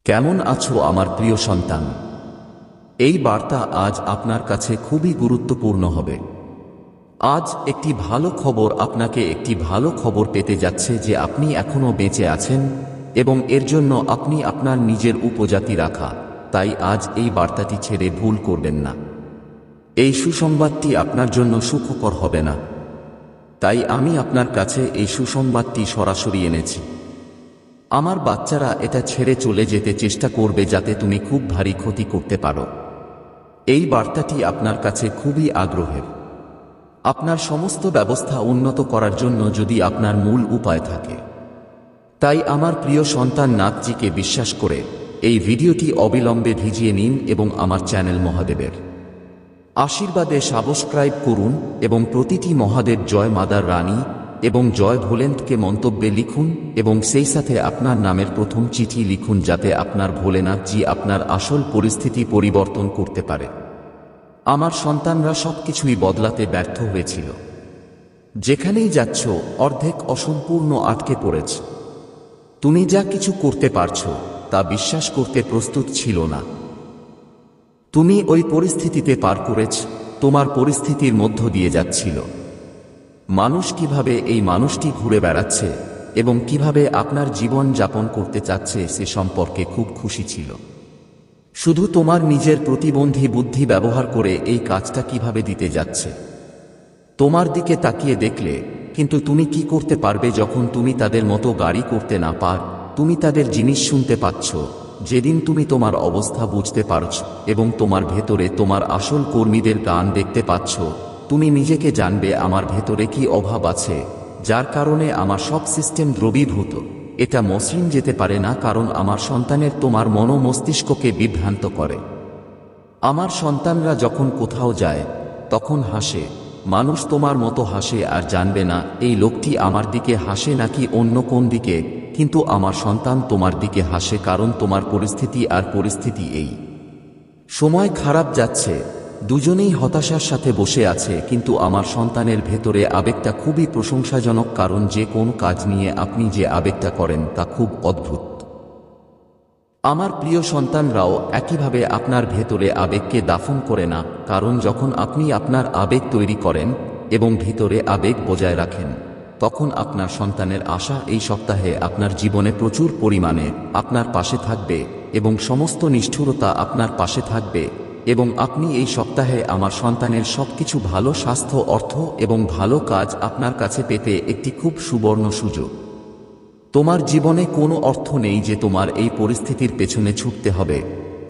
কেমন আছো আমার প্রিয় সন্তান? এই বার্তা আজ আপনার কাছে খুবই গুরুত্বপূর্ণ হবে। আজ একটি ভালো খবর, আপনাকে একটি ভালো খবর পেতে যাচ্ছে যে আপনি এখনো বেঁচে আছেন এবং এর জন্য আপনি আপনার নিজের উপজাতি রাখা। তাই আজ এই বার্তাটি ছেড়ে ভুল করবেন না। এই সুসংবাদটি আপনার জন্য সুখকর হবে না, তাই আমি আপনার কাছে এই সুসংবাদটি সরাসরি এনেছি। আমার বাচ্চারা এটা ছেড়ে চলে যেতে চেষ্টা করবে যাতে তুমি খুব ভারী ক্ষতি করতে পারো। এই বার্তাটি আপনার কাছে খুবই আগ্রহের। আপনার সমস্ত ব্যবস্থা উন্নত করার জন্য যদি আপনার মূল উপায় থাকে, তাই আমার প্রিয় সন্তান নাথজিকে বিশ্বাস করে এই ভিডিওটি অবিলম্বে ভিজিয়ে নিন এবং আমার চ্যানেল মহাদেবের আশীর্বাদে সাবস্ক্রাইব করুন এবং প্রতিটি মহাদেব জয় মাদার রানী এবং জয় ভোলেনাথকে মন্তব্যে লিখুন এবং সেই সাথে আপনার নামের প্রথম চিঠি লিখুন যাতে আপনার ভোলেনাথজি আপনার আসল পরিস্থিতি পরিবর্তন করতে পারে। আমার সন্তানরা সবকিছুই বদলাতে ব্যর্থ হয়েছিল। যেখানেই যাচ্ছ অর্ধেক অসম্পূর্ণ আটকে পড়েছে। তুমি যা কিছু করতে পারছো তা বিশ্বাস করতে প্রস্তুত ছিল না। তুমি ওই পরিস্থিতিতে পার করেছ, তোমার পরিস্থিতির মধ্য দিয়ে যাচ্ছিল। মানুষ কিভাবে এই মানুষটি ঘুরে বেড়াচ্ছে এবং কিভাবে আপনার জীবন যাপন করতে চাচ্ছে সে সম্পর্কে খুব খুশি ছিল। শুধু তোমার নিজের প্রতিবন্ধী বুদ্ধি ব্যবহার করে এই কাজটা কিভাবে দিতে যাচ্ছে। তোমার দিকে তাকিয়ে দেখলে, কিন্তু তুমি কি করতে পারবে যখন তুমি তাদের মতো গাড়ি করতে না পার? তুমি তাদের জিনিস শুনতে পাচ্ছ। যেদিন তুমি তোমার অবস্থা বুঝতে পারছ এবং তোমার ভেতরে তোমার আসল কর্মীদের গান দেখতে পাচ্ছ, তুমি নিজেকে জানবে আমার ভেতরে কি অভাব আছে যার কারণে আমার সব সিস্টেম দ্রবীভূত। এটা মসৃণ যেতে পারে না কারণ আমার সন্তানের তোমার মন মস্তিষ্ককে বিভ্রান্ত করে। আমার সন্তানরা যখন কোথাও যায় তখন হাসে। মানুষ তোমার মতো হাসে আর জানবে না এই লোকটি আমার দিকে হাসে নাকি অন্য কোন দিকে, কিন্তু আমার সন্তান তোমার দিকে হাসে কারণ তোমার পরিস্থিতি আর পরিস্থিতি এই সময় খারাপ যাচ্ছে। দুজনেই হতাশার সাথে বসে আছে, কিন্তু আমার সন্তানের ভেতরে আবেগটা খুবই প্রশংসাজনক কারণ যে কোন কাজ নিয়ে আপনি যে আবেগটা করেন তা খুব অদ্ভুত। আমার প্রিয় সন্তানরাও একইভাবে আপনার ভেতরে আবেগকে দাফন করে না, কারণ যখন আপনি আপনার আবেগ তৈরি করেন এবং ভিতরে আবেগ বজায় রাখেন, তখন আপনার সন্তানের আশা এই সপ্তাহে আপনার জীবনে প্রচুর পরিমাণে আপনার পাশে থাকবে এবং সমস্ত নিষ্ঠুরতা আপনার পাশে থাকবে এবং আপনি এই সপ্তাহে আমার সন্তানের সবকিছু ভালো স্বাস্থ্য, অর্থ এবং ভালো কাজ আপনার কাছে পেতে একটি খুব সুবর্ণ সুযোগ। তোমার জীবনে কোনো অর্থ নেই যে তোমার এই পরিস্থিতির পেছনে ছুটতে হবে,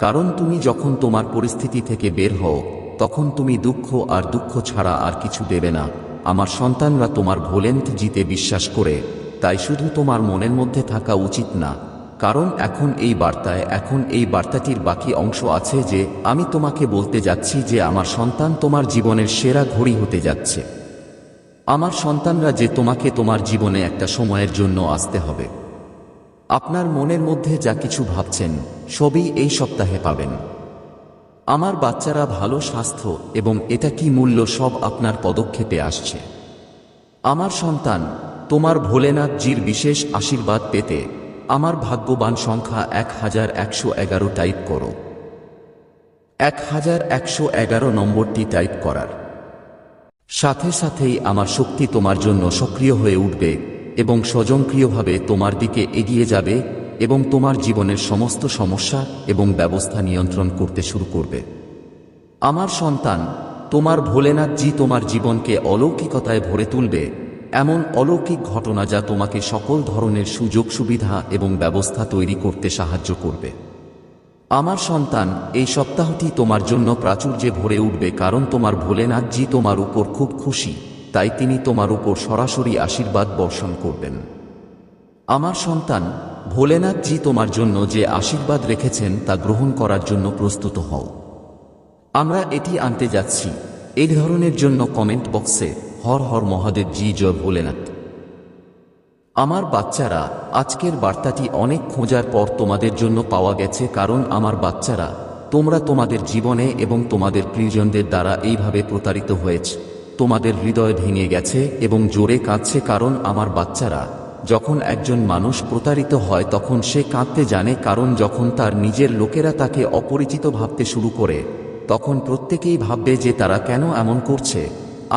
কারণ তুমি যখন তোমার পরিস্থিতি থেকে বের হও তখন তুমি দুঃখ আর দুঃখ ছাড়া আর কিছু দেবে না। আমার সন্তানরা তোমার ভোলেনাথ জিতে বিশ্বাস করে, তাই শুধু তোমার মনের মধ্যে থাকা উচিত না, কারণ এখন এই বার্তাটির বাকি অংশ আছে যে আমি তোমাকে বলতে যাচ্ছি যে আমার সন্তান তোমার জীবনের সেরা ঘড়ি হতে যাচ্ছে। আমার সন্তানরা যে তোমাকে তোমার জীবনে একটা সময়ের জন্য আসতে হবে। আপনার মনের মধ্যে যা কিছু ভাবছেন সবই এই সপ্তাহে পাবেন। আমার বাচ্চারা ভালো স্বাস্থ্য এবং এটা কি মূল্য সব আপনার পদক্ষেপে আসছে। আমার সন্তান, তোমার ভোলেনাথজির বিশেষ আশীর্বাদ পেতে আমার ভাগ্যবান সংখ্যা 1111 টাইপ করো। 1111 নম্বরটি টাইপ করার সাথে সাথেই আমার শক্তি তোমার জন্য সক্রিয় হয়ে উঠবে এবং স্বয়ংক্রিয়ভাবে তোমার দিকে এগিয়ে যাবে এবং তোমার জীবনের সমস্ত সমস্যা এবং ব্যবস্থা নিয়ন্ত্রণ করতে শুরু করবে। আমার সন্তান, তোমার ভোলেনাথজি তোমার জীবনকে অলৌকিকতায় ভরে তুলবে, এমন অলৌকিক ঘটনা যা তোমাকে সকল ধরনের সুযোগ সুবিধা এবং ব্যবস্থা তৈরি করতে সাহায্য করবে। আমার সন্তান, এই সপ্তাহটি তোমার জন্য প্রাচুর্যে ভরে উঠবে কারণ তোমার ভোলেনাথজি তোমার উপর খুব খুশি, তাই তিনি তোমার উপর সরাসরি আশীর্বাদ বর্ষণ করবেন। আমার সন্তান, ভোলেনাথজি তোমার জন্য যে আশীর্বাদ রেখেছেন তা গ্রহণ করার জন্য প্রস্তুত হও। আমরা এটি আনতে যাচ্ছি। এই ধরনের জন্য কমেন্ট বক্সে হর হর মহাদেব জি জয় ভোলেনাথ। আমার বাচ্চারা, আজকের বার্তাটি অনেক খোঁজার পর তোমাদের জন্য পাওয়া গেছে, কারণ আমার বাচ্চারা, তোমরা তোমাদের জীবনে এবং তোমাদের প্রিয়জনদের দ্বারা এইভাবে প্রতারিত হয়েছ। তোমাদের হৃদয় ভেঙে গেছে এবং জোরে কাঁদছে, কারণ আমার বাচ্চারা, যখন একজন মানুষ প্রতারিত হয় তখন সে কাঁদতে জানে, কারণ যখন তার নিজের লোকেরা তাকে অপরিচিত ভাবতে শুরু করে তখন প্রত্যেকেই ভাববে যে তারা কেন এমন করছে।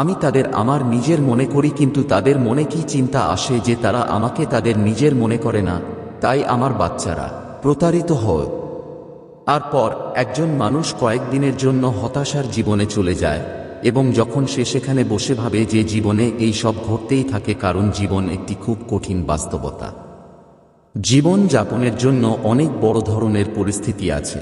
আমি তাদের আমার নিজের মনে করি, কিন্তু তাদের মনে কি চিন্তা আসে যে তারা আমাকে তাদের নিজের মনে করে না। তাই আমার বাচ্চারা প্রতারিত হয়। আর পর একজন মানুষ কয়েকদিনের জন্য হতাশার জীবনে চলে যায়, এবং যখন সে সেখানে বসে ভাবে যে জীবনে এই সব ঘটতেই থাকে, কারণ জীবন একটি খুব কঠিন বাস্তবতা। জীবন যাপনের জন্য অনেক বড় ধরনের পরিস্থিতি আছে।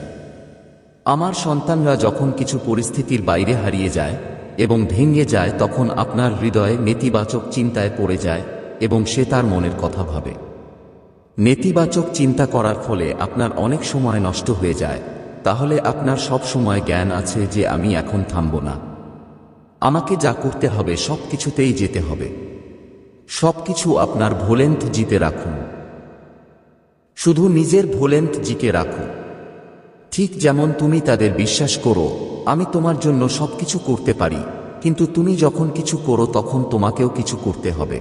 আমার সন্তানরা যখন কিছু পরিস্থিতির বাইরে হারিয়ে যায় এবং ভেঙে যায়, তখন আপনার হৃদয়ে নেতিবাচক চিন্তায় পড়ে যায় এবং সে তার মনের কথা ভাবে। নেতিবাচক চিন্তা করার ফলে আপনার অনেক সময় নষ্ট হয়ে যায়। তাহলে আপনার সব সময় জ্ঞান আছে যে আমি এখন থামব না, আমাকে যা করতে হবে সব কিছুতেই যেতে হবে। সবকিছু আপনার ভোলেন্থ জিতে রাখুন, শুধু নিজের ভোলেন্থ জিকে রাখুন। ঠিক যেমন তুমি তাদের বিশ্বাস করো আমি তোমার জন্য সবকিছু করতে পারি, কিন্তু তুমি যখন কিছু করো তখন তোমাকেও কিছু করতে হবে।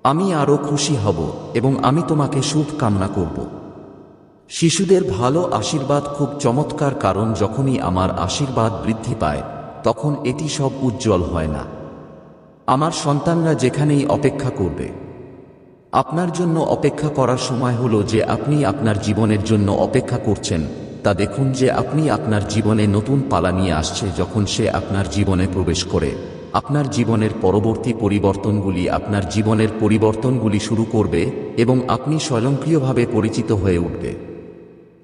আমি আরো খুশি হব এবং আমি তোমাকে শুভ কামনা করব। শিশুদের ভালো আশীর্বাদ খুব চমৎকার, কারণ যখনই আমার আশীর্বাদ বৃদ্ধি পায় তখন এটি সব উজ্জ্বল হয় না। আমার সন্তানরা যেখানেই অপেক্ষা করবে, আপনার জন্য অপেক্ষা করার সময় হলো যে আপনি আপনার জীবনের জন্য অপেক্ষা করছেন, তা দেখুন যে আপনি আপনার জীবনে নতুন পালা নিয়ে আসছে। যখন সে আপনার জীবনে প্রবেশ করে আপনার জীবনের পরবর্তী পরিবর্তনগুলি আপনার জীবনের পরিবর্তনগুলি শুরু করবে এবং আপনি স্বয়ংক্রিয়ভাবে পরিচিত হয়ে উঠবে।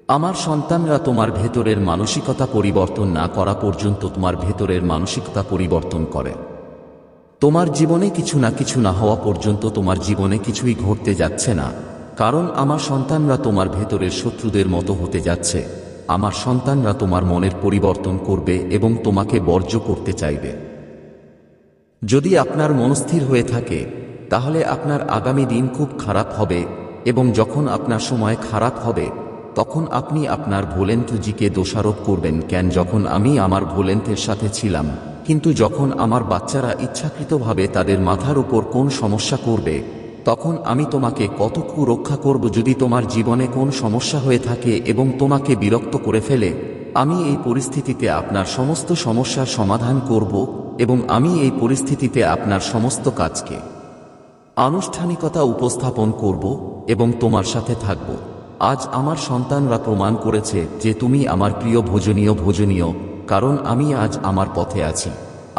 আমার সন্তানরা তোমার ভেতরের মানসিকতা পরিবর্তন না করা পর্যন্ত তোমার ভেতরের মানসিকতা পরিবর্তন করে। তোমার জীবনে কিছু না হওয়া পর্যন্ত তোমার জীবনে কিছুই ঘটতে যাচ্ছে না, কারণ আমার সন্তানরা তোমার ভেতরের শত্রুদের মতো হতে যাচ্ছে। আমার সন্তানরা তোমার মনের পরিবর্তন করবে এবং তোমাকে বর্জ্য করতে চাইবে। যদি আপনার মনস্থির হয়ে থাকে তাহলে আপনার আগামী দিন খুব খারাপ হবে, এবং যখন আপনার সময় খারাপ হবে তখন আপনি আপনার ভোলেন্থজিকে দোষারোপ করবেন, কেন যখন আমি আমার ভোলেন্থের সাথে ছিলাম, কিন্তু যখন আমার বাচ্চারা ইচ্ছাকৃতভাবে তাদের মাথার উপর কোন সমস্যা করবে তখন আমি তোমাকে কতটুকু রক্ষা করব। যদি তোমার জীবনে কোন সমস্যা হয়ে থাকে এবং তোমাকে বিরক্ত করে ফেলে, আমি এই পরিস্থিতিতে আপনার সমস্ত সমস্যার সমাধান করব এবং আমি এই পরিস্থিতিতে আপনার সমস্ত কাজকে আনুষ্ঠানিকতা উপস্থাপন করব এবং তোমার সাথে থাকব। আজ আমার সন্তানরা প্রমাণ করেছে যে তুমি আমার প্রিয় ভোজনীয়, কারণ আমি আজ আমার পথে আছি।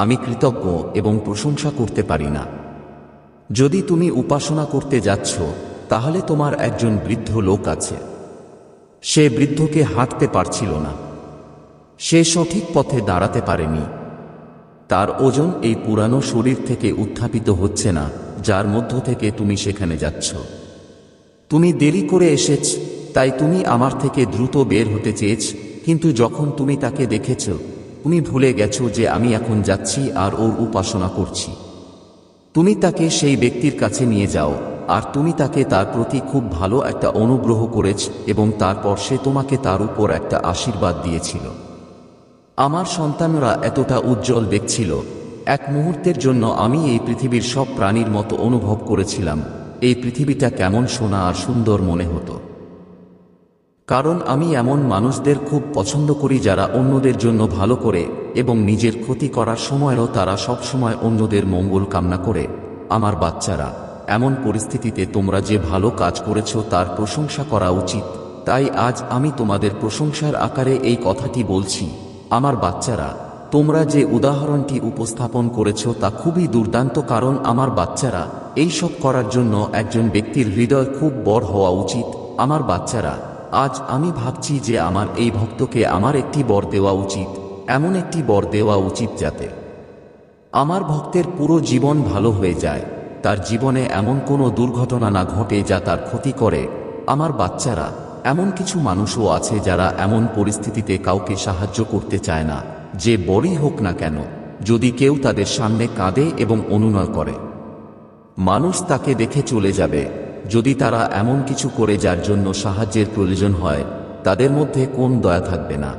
আমি কৃতজ্ঞ এবং প্রশংসা করতে পারি না। যদি তুমি উপাসনা করতে যাচ্ছ তাহলে তোমার একজন বৃদ্ধ লোক আছে। সে বৃদ্ধকে হাঁটতে পারছিল না, সে সঠিক পথে দাঁড়াতে পারেনি। তার ওজন এই পুরানো শরীর থেকে উত্থাপিত হচ্ছে না, যার মধ্য থেকে তুমি সেখানে যাচ্ছ। তুমি দেরি করে এসেছ, তাই তুমি আমার থেকে দ্রুত বের হতে চেয়েছ, কিন্তু যখন তুমি তাকে দেখেছ তুমি ভুলে গেছো যে আমি এখন যাচ্ছি আর ওর উপাসনা করছি। তুমি তাকে সেই ব্যক্তির কাছে নিয়ে যাও আর তুমি তাকে তার প্রতি খুব ভালো একটা অনুগ্রহ করেছ এবং তারপর সে তোমাকে তার উপর একটা আশীর্বাদ দিয়েছিল। আমার সন্তানরা এতটা উজ্জ্বল দেখছিল, এক মুহূর্তের জন্য আমি এই পৃথিবীর সব প্রাণীর মতো অনুভব করেছিলাম। এই পৃথিবীটা কেমন সোনা আর সুন্দর মনে হতো, কারণ আমি এমন মানুষদের খুব পছন্দ করি যারা অন্যদের জন্য ভালো করে এবং নিজের ক্ষতি করার সময়ও তারা সব সময় অন্যদের মঙ্গল কামনা করে। আমার বাচ্চারা, এমন পরিস্থিতিতে তোমরা যে ভালো কাজ করেছো তার প্রশংসা করা উচিত। তাই আজ আমি তোমাদের প্রশংসার আকারে এই কথাটি বলছি। আমার বাচ্চারা, তোমরা যে উদাহরণটি উপস্থাপন করেছো তা খুবই দুর্দান্ত, কারণ আমার বাচ্চারা, এই সব করার জন্য একজন ব্যক্তির হৃদয় খুব বড় হওয়া উচিত। আমার বাচ্চারা, আজ আমি ভাবছি যে আমার এই ভক্তকে আমার একটি বর দেওয়া উচিত, এমন একটি বর দেওয়া উচিত যাতে আমার ভক্তের পুরো জীবন ভালো হয়ে যায়, তার জীবনে এমন কোনো দুর্ঘটনা না ঘটে যা তার ক্ষতি করে। আমার বাচ্চারা, এমন কিছু মানুষও আছে যারা এমন পরিস্থিতিতে কাউকে সাহায্য করতে চায় না, যে বড়ই হোক না কেন। যদি কেউ তাদের সামনে কাঁদে এবং অনুনয় করে, মানুষ তাকে দেখে চলে যাবে। যদি তারা এমন কিছু করে যার জন্য সাহায্যের প্রয়োজন হয়, তাদের মধ্যে কোন দয়া থাকবে না।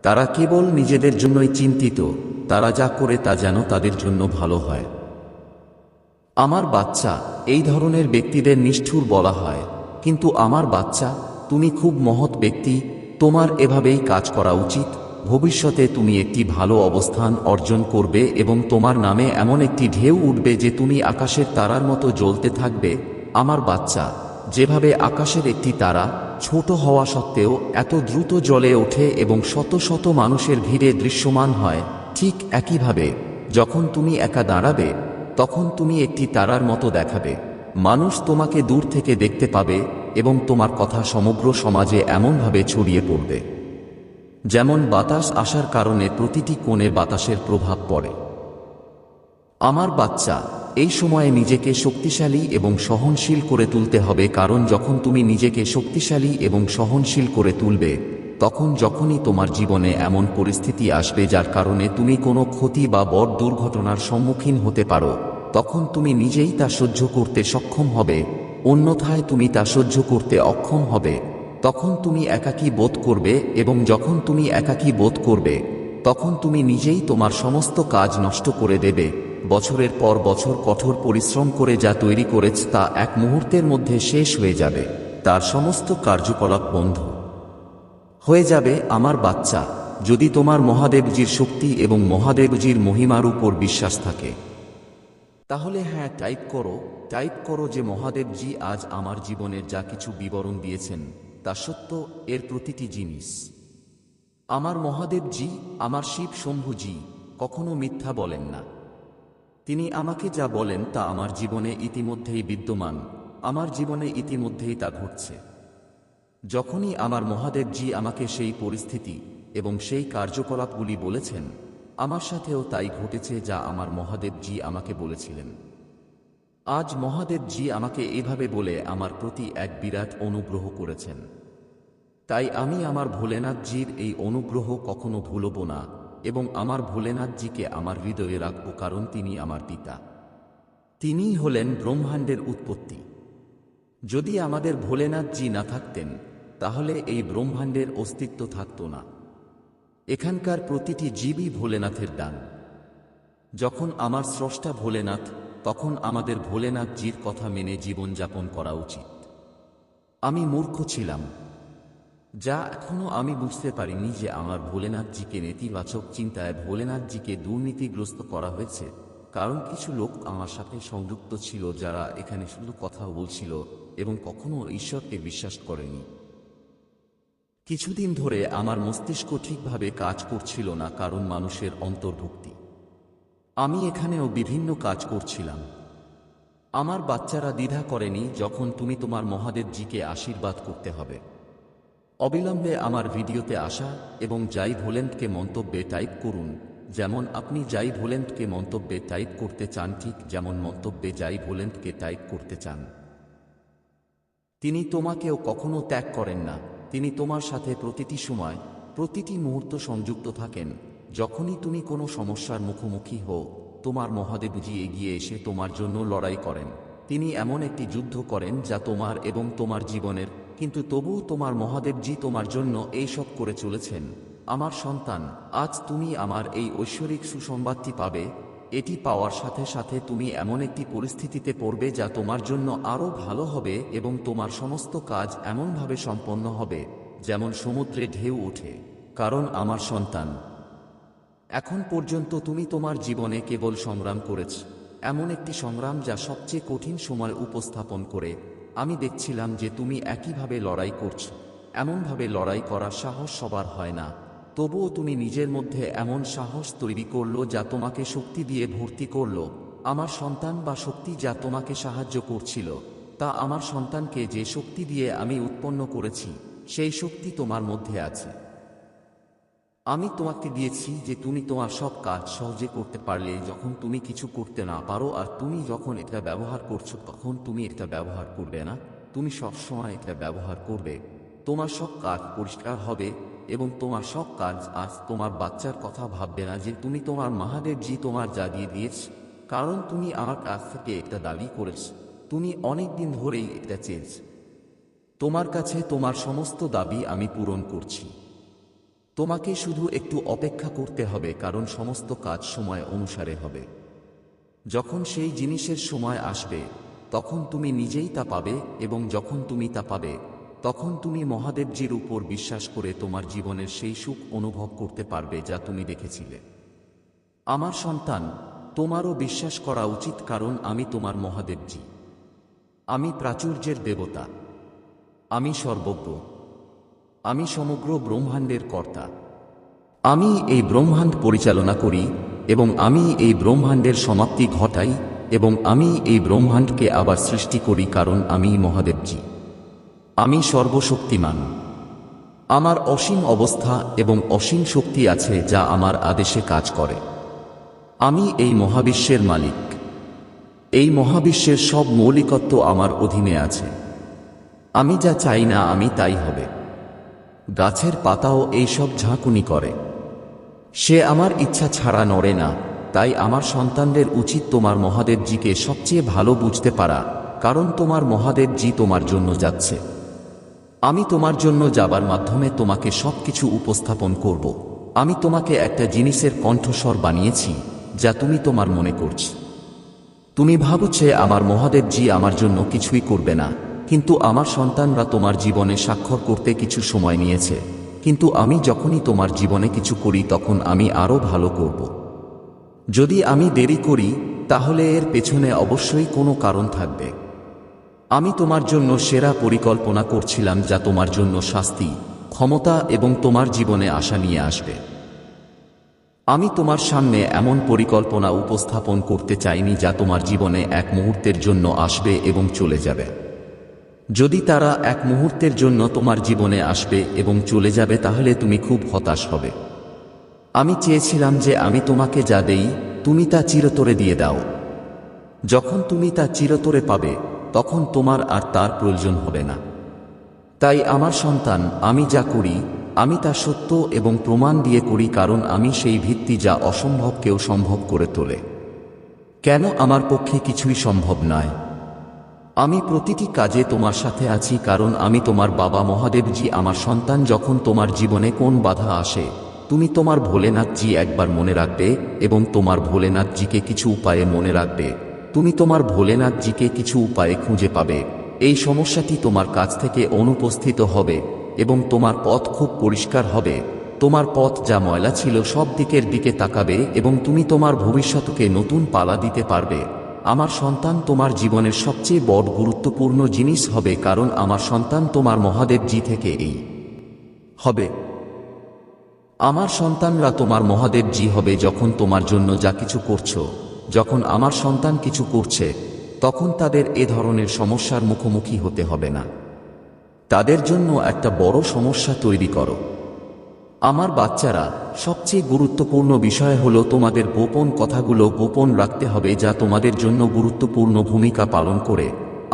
তারা কেবল নিজেদের জন্যই চিন্তিত, তারা যা করে তা যেন তাদের জন্য ভালো হয়। আমার বাচ্চা, এই ধরনের ব্যক্তিদের নিষ্ঠুর বলা হয়, কিন্তু আমার বাচ্চা, তুমি খুব মহৎ ব্যক্তি, তোমার এভাবেই কাজ করা উচিত। ভবিষ্যতে তুমি একটি ভালো অবস্থান অর্জন করবে এবং তোমার নামে এমন একটি ঢেউ উঠবে যে তুমি আকাশের তারার মতো জ্বলতে থাকবে। আমার বাচ্চা, যেভাবে আকাশের একটি তারা ছোট হওয়া সত্ত্বেও এত দ্রুত জ্বলে ওঠে এবং শত শত মানুষের ভিড়ে দৃশ্যমান হয়, ঠিক একইভাবে যখন তুমি একা দাঁড়াবে তখন তুমি একটি তারার মতো দেখাবে। মানুষ তোমাকে দূর থেকে দেখতে পাবে এবং তোমার কথা সমগ্র সমাজে এমনভাবে ছড়িয়ে পড়বে যেমন বাতাস আসার কারণে প্রতিটি কোণে বাতাসের প্রভাব পড়ে। আমার বাচ্চা, এই সময়ে নিজেকে শক্তিশালী এবং সহনশীল করে তুলতে হবে, কারণ যখন তুমি নিজেকে শক্তিশালী এবং সহনশীল করে তুলবে তখন যখনই তোমার জীবনে এমন পরিস্থিতি আসবে যার কারণে তুমি কোনো ক্ষতি বা বড় দুর্ঘটনার সম্মুখীন হতে পারো, তখন তুমি নিজেই তা সহ্য করতে সক্ষম হবে। অন্যথায় তুমি তা সহ্য করতে অক্ষম হবে। তখন তুমি একাকী বোধ করবে এবং যখন তুমি একাকী বোধ করবে তখন তুমি নিজেই তোমার সমস্ত কাজ নষ্ট করে দেবে। বছরের পর বছর কঠোর পরিশ্রম করে যা তৈরি করেছ তা এক মুহূর্তের মধ্যে শেষ হয়ে যাবে, তার সমস্ত কার্যকলাপ বন্ধ হয়ে যাবে। আমার বাচ্চা, যদি তোমার মহাদেবজির শক্তি এবং মহাদেবজির মহিমার উপর বিশ্বাস থাকে তাহলে হ্যাঁ টাইপ করো যে মহাদেবজি আজ আমার জীবনের যা কিছু বিবরণ দিয়েছেন তা সত্য, এর প্রতিটি জিনিস। আমার মহাদেবজি, আমার শিব শম্ভুজি কখনো মিথ্যা বলেন না। তিনি আমাকে যা বলেন তা আমার জীবনে ইতিমধ্যেই বিদ্যমান, আমার জীবনে ইতিমধ্যেই তা ঘটছে। যখনই আমার মহাদেবজি আমাকে সেই পরিস্থিতি এবং সেই কার্যকলাপগুলি বলেছেন, আমার সাথেও তাই ঘটেছে যা আমার মহাদেবজি আমাকে বলেছিলেন। আজ মহাদেবজি আমাকে এভাবে বলে আমার প্রতি এক বিরাট অনুগ্রহ করেছেন। তাই আমি আমার ভোলেনাথজির এই অনুগ্রহ কখনো ভুলব না এবং আমার ভোলেনাথজিকে আমার হৃদয়ে রাখব, কারণ তিনি আমার পিতা। তিনিই হলেন ব্রহ্মাণ্ডের উৎপত্তি। যদি আমাদের ভোলেনাথজি না থাকতেন তাহলে এই ব্রহ্মাণ্ডের অস্তিত্ব থাকত না। এখানকার প্রতিটি জীবই ভোলেনাথের দান। যখন আমার স্রষ্টা ভোলেনাথ, তখন আমাদের ভোলেনাথজির কথা মেনে জীবনযাপন করা উচিত। আমি মূর্খ ছিলাম, যা এখনো আমি বুঝতে পারিনি যে আমার ভোলেনাথজিকে নেতিবাচক চিন্তায় ভোলেনাথজিকে দুর্নীতিগ্রস্ত করা হয়েছে, কারণ কিছু লোক আমার সাথে সংযুক্ত ছিল যারা এখানে শুধু কথা বলছিল এবং কখনো ঈশ্বরকে বিশ্বাস করেনি। কিছুদিন ধরে আমার মস্তিষ্ক ঠিকভাবে কাজ করছিল না, কারণ মানুষের অন্তর্ভুক্তি। আমি এখানেও বিভিন্ন কাজ করছিলাম। আমার বাচ্চারা দ্বিধা করেনি যখন তুমি তোমার মহাদেবজিকে আশীর্বাদ করতে হবে। অবিলম্বে আমার ভিডিওতে আসা এবং যাই ভোলেন্টকে মন্তব্যে টাইপ করুন, যেমন আপনি যাই ভোলেন্টকে মন্তব্যে টাইপ করতে চান, ঠিক যেমন মন্তব্যে যাই ভোলেন্টকে টাইপ করতে চান। তিনি তোমাকেও কখনো ত্যাগ করেন না। তিনি তোমার সাথে প্রতিটি সময়, প্রতিটি মুহূর্ত সংযুক্ত থাকেন। যখনই তুমি কোনো সমস্যার মুখোমুখি হও, তোমার মহাদেবজি এগিয়ে এসে তোমার জন্য লড়াই করেন। তিনি এমন একটি যুদ্ধ করেন যা তোমার এবং তোমার জীবনের, কিন্তু তবুও তোমার মহাদেবজি তোমার জন্য এই সব করে চলেছেন। আমার সন্তান, আজ তুমি আমার এই ঐশ্বরিক সুসংবাদটি পাবে। এটি পাওয়ার সাথে সাথে তুমি এমন একটি পরিস্থিতিতে পড়বে যা তোমার জন্য আরও ভালো হবে এবং তোমার সমস্ত কাজ এমনভাবে সম্পন্ন হবে যেমন সমুদ্রে ঢেউ ওঠে। কারণ আমার সন্তান, এখন পর্যন্ত তুমি তোমার জীবনে কেবল সংগ্রাম করেছ, এমন একটি সংগ্রাম যা সবচেয়ে কঠিন সময় উপস্থাপন করে। আমি দেখছিলাম যে তুমি একইভাবে লড়াই করছ। এমনভাবে লড়াই করার সাহস সবার হয় না, তবুও তুমি নিজের মধ্যে এমন সাহস তৈরি করলো যা তোমাকে শক্তি দিয়ে ভর্তি করলো। আমার সন্তান, বা শক্তি যা তোমাকে সাহায্য করছিল, তা আমার সন্তানকে যে শক্তি দিয়ে আমি উৎপন্ন করেছি সেই শক্তি তোমার মধ্যে আছে। আমি তোমাকে দিয়েছি যে তুমি তোমার সব কাজ সহজে করতে পারলে যখন তুমি কিছু করতে না পারো, আর তুমি যখন এটা ব্যবহার করছো তখন তুমি এটা ব্যবহার করবে না, তুমি সবসময় এটা ব্যবহার করবে। তোমার সব কাজ পরিষ্কার হবে এবং তোমার সব কাজ, আজ তোমার বাচ্চার কথা ভাববে না যে তুমি তোমার মহাদেবজি তোমার যা দিয়ে দিয়েছ, কারণ তুমি আমার কাছ থেকে এটা দাবি করেছ। তুমি অনেক দিন ধরেই এটা চেয়েছ। তোমার কাছে তোমার সমস্ত দাবি আমি পূরণ করছি। তোমাকে শুধু একটু অপেক্ষা করতে হবে, কারণ সমস্ত কাজ সময় অনুসারে হবে। যখন সেই জিনিসের সময় আসবে তখন তুমি নিজেই তা পাবে, এবং যখন তুমি তা পাবে তখন তুমি মহাদেবজির উপর বিশ্বাস করে তোমার জীবনের সেই সুখ অনুভব করতে পারবে যা তুমি দেখেছিলে। আমার সন্তান, তোমারও বিশ্বাস করা উচিত, কারণ আমি তোমার মহাদেবজি। আমি প্রাচুর্যের দেবতা, আমি সর্বজ্ঞ, আমি সমগ্র ব্রহ্মাণ্ডের কর্তা। আমি এই ব্রহ্মাণ্ড পরিচালনা করি এবং আমি এই ব্রহ্মাণ্ডের সমাপ্তি ঘটাই এবং আমি এই ব্রহ্মাণ্ডকে আবার সৃষ্টি করি, কারণ আমি মহাদেবজি। আমি সর্বশক্তিমান। আমার অসীম অবস্থা এবং অসীম শক্তি আছে যা আমার আদেশে কাজ করে। আমি এই মহাবিশ্বের মালিক। এই মহাবিশ্বের সব মৌলিকত্ব আমার অধীনে আছে। আমি যা চাই না আমি তাই হবে। গাছের পাতাও এই সব ঝাঁকুনি করে। সে আমার ইচ্ছা ছাড়া নড়ে না। তাই আমার সন্তানদের উচিত তোমার মহাদেবজিকে সবচেয়ে ভালো বুঝতে পারা, কারণ তোমার মহাদেবজি তোমার জন্য যাচ্ছে। আমি তোমার জন্য যাবার মাধ্যমে তোমাকে সবকিছু উপস্থাপন করব। আমি তোমাকে একটা জিনিসের কণ্ঠস্বর বানিয়েছি যা তুমি তোমার মনে করছ। তুমি ভাবছে আমার মহাদেবজি আমার জন্য কিছুই করবে না, কিন্তু আমার সন্তানরা তোমার জীবনে স্বাক্ষর করতে কিছু সময় নিয়েছে। কিন্তু আমি যখনই তোমার জীবনে কিছু করি তখন আমি আরও ভালো করব। যদি আমি দেরি করি তাহলে এর পেছনে অবশ্যই কোনো কারণ থাকবে। আমি তোমার জন্য সেরা পরিকল্পনা করছিলাম যা তোমার জন্য শাস্তি, ক্ষমতা এবং তোমার জীবনে আশা নিয়ে আসবে। আমি তোমার সামনে এমন পরিকল্পনা উপস্থাপন করতে চাইনি যা তোমার জীবনে এক মুহূর্তের জন্য আসবে এবং চলে যাবে। যদি তারা এক মুহূর্তের জন্য তোমার জীবনে আসবে এবং চলে যাবে তাহলে তুমি খুব হতাশ হবে। আমি চেয়েছিলাম যে আমি তোমাকে যা দেই তুমি তা চিরতরে দিয়ে দাও। যখন তুমি তা চিরতরে পাবে তখন তোমার আর তার প্রয়োজন হবে না। তাই আমার সন্তান, আমি যা করি আমি তা সত্য এবং প্রমাণ দিয়ে করি, কারণ আমি সেই ভিত্তি যা অসম্ভবকেও সম্ভব করে তোলে। কেন আমার পক্ষে কিছুই সম্ভব নয়? আমি প্রতিটি কাজে তোমার সাথে আছি, কারণ আমি তোমার বাবা মহাদেবজি। আমার সন্তান, যখন তোমার জীবনে কোন বাধা আসে তুমি তোমার ভোলেনাথজি একবার মনে রাখবে এবং তোমার ভোলেনাথজিকে কিছু উপায়ে মনে রাখবে। তুমি তোমার ভোলেনাথজিকে কিছু উপায়ে খুঁজে পাবে। এই সমস্যাটি তোমার কাছ থেকে অনুপস্থিত হবে এবং তোমার পথ খুব পরিষ্কার হবে। তোমার পথ যা ময়লা ছিল সব দিকের দিকে তাকাবে এবং তুমি তোমার ভবিষ্যৎকে নতুন পালা দিতে পারবে। আমার সন্তান তোমার জীবনের সবচেয়ে বড় গুরুত্বপূর্ণ জিনিস হবে, কারণ আমার সন্তান তোমার মহাদেবজি থেকে এই হবে। আমার সন্তানরা তোমার মহাদেবজি হবে যখন তোমার জন্য যা কিছু করছো। যখন আমার সন্তান কিছু করছে তখন তাদের এ ধরনের সমস্যার মুখোমুখি হতে হবে না। তাদের জন্য একটা বড় সমস্যা তৈরি করো। আমার বাচ্চারা, সবচেয়ে গুরুত্বপূর্ণ বিষয় হলো তোমাদের গোপন কথাগুলো গোপন রাখতে হবে যা তোমাদের জন্য গুরুত্বপূর্ণ ভূমিকা পালন করে।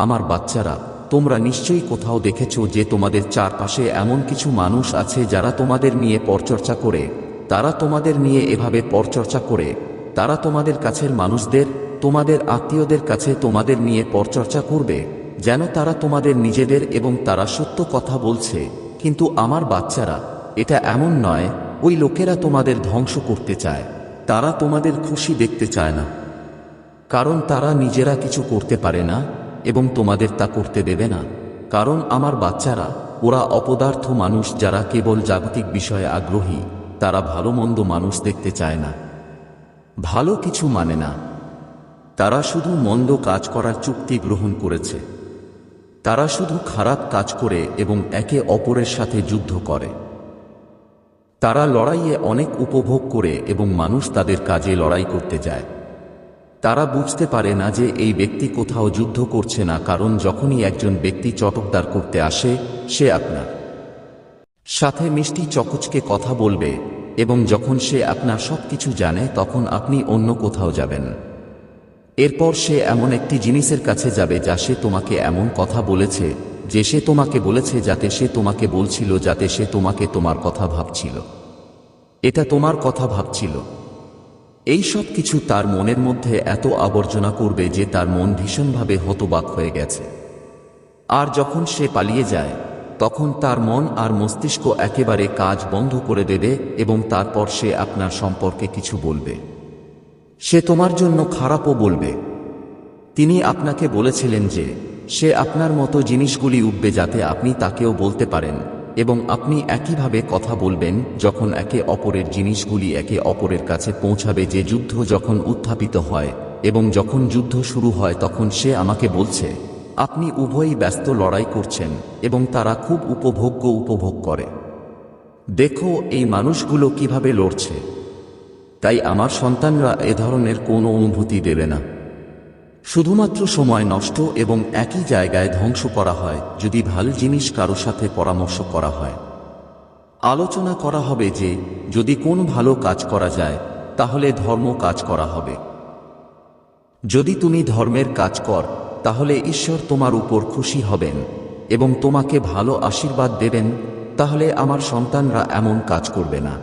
আমার বাচ্চারা, তোমরা নিশ্চয়ই কোথাও দেখেছো যে তোমাদের চারপাশে এমন কিছু মানুষ আছে যারা তোমাদের নিয়ে পরচর্চা করে। তারা তোমাদের নিয়ে এভাবে পরচর্চা করে, তারা তোমাদের কাছের মানুষদের, তোমাদের আত্মীয়দের কাছে তোমাদের নিয়ে পরচর্চা করবে যেন তারা তোমাদের নিজেদের এবং তারা সত্য কথা বলছে। কিন্তু আমার বাচ্চারা, এটা এমন নয়। ওই লোকেরা তোমাদের ধ্বংস করতে চায়। তারা তোমাদের খুশি দেখতে চায় না, কারণ তারা নিজেরা কিছু করতে পারে না এবং তোমাদের তা করতে দেবে না। কারণ আমার বাচ্চারা, ওরা অপদার্থ মানুষ যারা কেবল জাগতিক বিষয়ে আগ্রহী। তারা ভালো মন্দ মানুষ দেখতে চায় না, ভালো কিছু মানে না। তারা শুধু মন্দ কাজ করার চুক্তি গ্রহণ করেছে। তারা শুধু খারাপ কাজ করে এবং একে অপরের সাথে যুদ্ধ করে। তারা লড়াইয়ে অনেক উপভোগ করে এবং মানুষ তাদের কাজে লড়াই করতে যায়। তারা বুঝতে পারে না যে এই ব্যক্তি কোথাও যুদ্ধ করছে না, কারণ যখনই একজন ব্যক্তি চটকদার করতে আসে সে আপনার সাথে মিষ্টি চকচকে কথা বলবে এবং যখন সে আপনার সবকিছু জানে তখন আপনি অন্য কোথাও যাবেন। এরপর সে এমন একটি জিনিসের কাছে যাবে যা সে তোমাকে এমন কথা বলেছে যে সে তোমাকে বলেছে যাতে সে তোমাকে বলছিল, যাতে সে তোমাকে তোমার কথা ভাবছিল। এটা তোমার কথা ভাবছিল। এই সব কিছু তার মনের মধ্যে এত আবর্জনা করবে যে তার মন ভীষণভাবে হতবাক হয়ে গেছে। আর যখন সে পালিয়ে যায় তখন তার মন আর মস্তিষ্ক একেবারে কাজ বন্ধ করে দেবে এবং তারপর সে আপনার সম্পর্কে কিছু বলবে। সে তোমার জন্য খারাপও বলবে। তিনি আপনাকে বলেছিলেন যে সে আপনার মতো জিনিসগুলি উঠবে যাতে আপনি তাকেও বলতে পারেন, এবং আপনি একইভাবে কথা বলবেন যখন একে অপরের জিনিসগুলি একে অপরের কাছে পৌঁছাবে। যে যুদ্ধ যখন উত্থাপিত হয় এবং যখন যুদ্ধ শুরু হয় তখন সে আমাকে বলছে আপনি উভয়ই ব্যস্ত লড়াই করছেন এবং তারা খুব উপভোগ করে। দেখো এই মানুষগুলো কিভাবে লড়ছে। তাই আমার সন্তানরা এ ধরনের কোনো অনুভূতি দেবে না। শুধুমাত্র সময় নষ্ট এবং একই জায়গায় ধ্বংস করা হয় যদি ভালো জিনিস কারো সাথে পরামর্শ করা হয়। আলোচনা করা হবে যে যদি কোন ভালো কাজ করা যায় তাহলে ধর্ম কাজ করা হবে। যদি তুমি ধর্মের কাজ কর তাহলে ঈশ্বর তোমার উপর খুশি হবেন এবং তোমাকে ভালো আশীর্বাদ দেবেন। তাহলে আমার সন্তানরা এমন কাজ করবে না।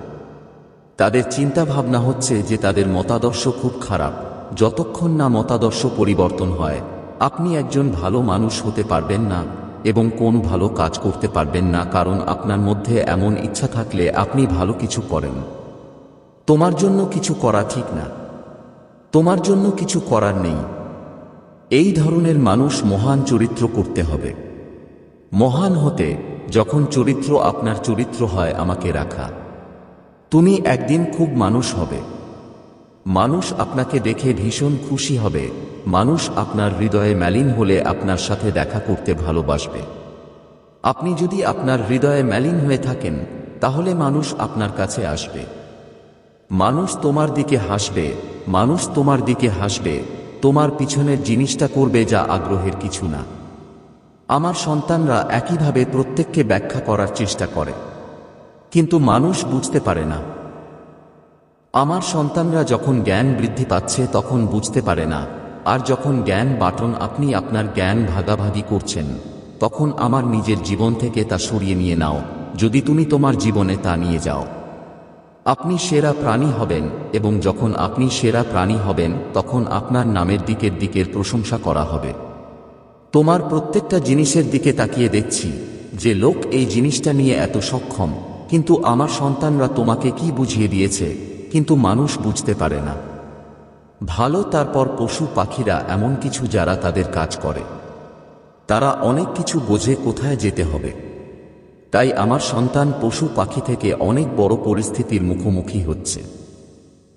তাদের চিন্তা ভাবনা হচ্ছে যে তাদের মতাদর্শ খুব খারাপ। যতক্ষণ না মতাদর্শ পরিবর্তন হয় আপনি একজন ভালো মানুষ হতে পারবেন না এবং কোন ভালো কাজ করতে পারবেন না, কারণ আপনার মধ্যে এমন ইচ্ছা থাকলে আপনি ভালো কিছু করেন। তোমার জন্য কিছু করা ঠিক না, তোমার জন্য কিছু করার নেই। এই ধরনের মানুষ মহান চরিত্র করতে হবে। মহান হতে যখন চরিত্র আপনার চরিত্র হয় আমাকে রাখা, তুমি একদিন খুব মানুষ হবে। মানুষ আপনাকে দেখে ভীষণ খুশি হবে। মানুষ আপনার হৃদয়ে মলিন হলে আপনার সাথে দেখা করতে ভালোবাসবে। আপনি যদি আপনার হৃদয়ে মলিন হয়ে থাকেন তাহলে মানুষ আপনার কাছে আসবে। মানুষ তোমার দিকে হাসবে, মানুষ তোমার দিকে হাসবে, তোমার পিছনের জিনিসটা করবে যা আগ্রহের কিছু না। আমার সন্তানরা একইভাবে প্রত্যেককে ব্যাখ্যা করার চেষ্টা করে, কিন্তু মানুষ বুঝতে পারে না। আমার সন্তানরা যখন জ্ঞান বৃদ্ধি পাচ্ছে তখন বুঝতে পারে না, আর যখন জ্ঞান বাটন আপনি আপনার জ্ঞান ভাগাভাগি করছেন তখন আমার নিজের জীবন থেকে তা সরিয়ে নিয়ে নাও। যদি তুমি তোমার জীবনে তা নিয়ে যাও আপনি সেরা প্রাণী হবেন, এবং যখন আপনি সেরা প্রাণী হবেন তখন আপনার নামের দিকের প্রশংসা করা হবে। তোমার প্রত্যেকটা জিনিসের দিকে তাকিয়ে দেখছি যে লোক এই জিনিসটা নিয়ে এত সক্ষম, কিন্তু আমার সন্তানরা তোমাকে কি বুঝিয়ে দিয়েছে, কিন্তু মানুষ বুঝতে পারে না। ভালো, তারপর পশু পাখিরা এমন কিছু যারা তাদের কাজ করে, তারা অনেক কিছু বোঝে কোথায় যেতে হবে। তাই আমার সন্তান পশু পাখি থেকে অনেক বড় পরিস্থিতির মুখোমুখি হচ্ছে।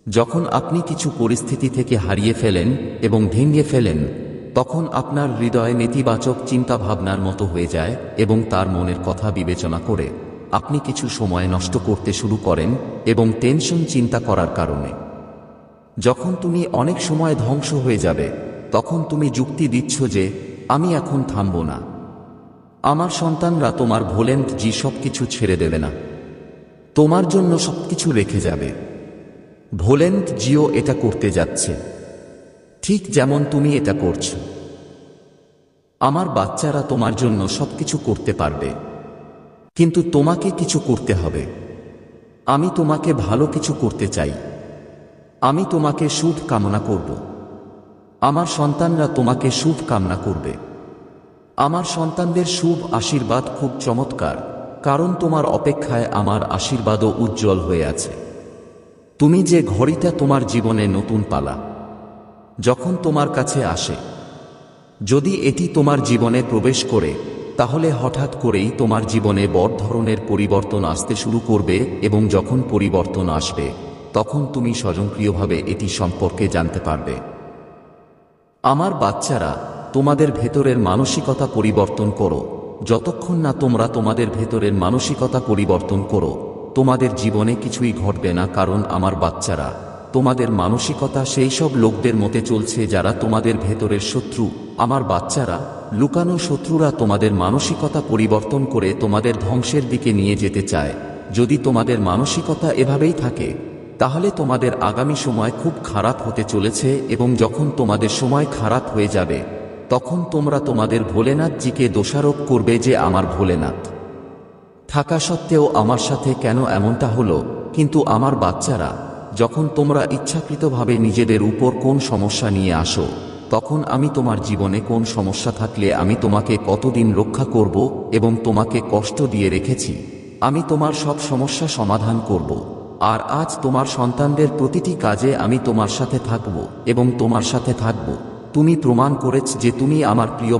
যখন আপনি কিছু পরিস্থিতি থেকে হারিয়ে ফেলেন এবং ভেঙে ফেলেন তখন আপনার হৃদয়ে নেতিবাচক চিন্তা ভাবনার মতো হয়ে যায় এবং তার মনের কথা বিবেচনা করে আপনি কিছু সময় নষ্ট করতে শুরু করেন এবং টেনশন চিন্তা করার কারণে। যখন তুমি অনেক সময় ধ্বংস হয়ে যাবে তখন তুমি যুক্তি দিচ্ছ যে আমি এখন থামব না। আমার সন্তানরা তোমার ভোলেন্ট জি সবকিছু ছেড়ে দেবে না, তোমার জন্য সবকিছু রেখে যাবে। ভোলেন্ট জিও এটা করতে যাচ্ছে ঠিক যেমন তুমি এটা করছো। আমার বাচ্চারা তোমার জন্য সবকিছু করতে পারবে, কিন্তু তোমাকে কিছু করতে হবে। আমি তোমাকে ভালো কিছু করতে চাই, আমি তোমাকে শুভ কামনা করব। আমার সন্তানরা তোমাকে শুভ কামনা করবে। আমার সন্তানদের শুভ আশীর্বাদ খুব চমৎকার, কারণ তোমার অপেক্ষায় আমার আশীর্বাদও উজ্জ্বল হয়ে আছে। তুমি যে ঘড়িটা তোমার জীবনে নতুন পালা যখন তোমার কাছে আসে, যদি এটি তোমার জীবনে প্রবেশ করে তাহলে হঠাৎ করেই তোমার জীবনে বড় ধরনের পরিবর্তন আসতে শুরু করবে, এবং যখন পরিবর্তন আসবে তখন তুমি স্বয়ংক্রিয়ভাবে এটি সম্পর্কে জানতে পারবে। আমার বাচ্চারা, তোমাদের ভেতরের মানসিকতা পরিবর্তন করো। যতক্ষণ না তোমরা তোমাদের ভেতরের মানসিকতা পরিবর্তন করো তোমাদের জীবনে কিছুই ঘটবে না, কারণ আমার বাচ্চারা, তোমাদের মানসিকতা সেই সব লোকদের মতে চলছে যারা তোমাদের ভেতরের শত্রু। আমার বাচ্চারা, লুকানো শত্রুরা তোমাদের মানসিকতা পরিবর্তন করে তোমাদের ধ্বংসের দিকে নিয়ে যেতে চায়। যদি তোমাদের মানসিকতা এভাবেই থাকে তাহলে তোমাদের আগামী সময় খুব খারাপ হতে চলেছে, এবং যখন তোমাদের সময় খারাপ হয়ে যাবে তখন তোমরা তোমাদের ভোলেনাথজিকে দোষারোপ করবে যে আমার ভোলেনাথ থাকা সত্ত্বেও আমার সাথে কেন এমনটা হলো। কিন্তু আমার বাচ্চারা, যখন তোমরা ইচ্ছাকৃতভাবে নিজেদের উপর কোন সমস্যা নিয়ে আসো তখন আমি তোমার জীবনে কোন সমস্যা থাকলে আমি তোমাকে কতদিন রক্ষা করব এবং তোমাকে কষ্ট দিয়ে রেখেছি, আমি তোমার সব সমস্যা সমাধান করব। আর আজ তোমার সন্তানদের প্রতিটি কাজে আমি তোমার সাথে থাকব এবং তোমার সাথে থাকব। তুমি প্রমাণ করেছ যে তুমি আমার প্রিয়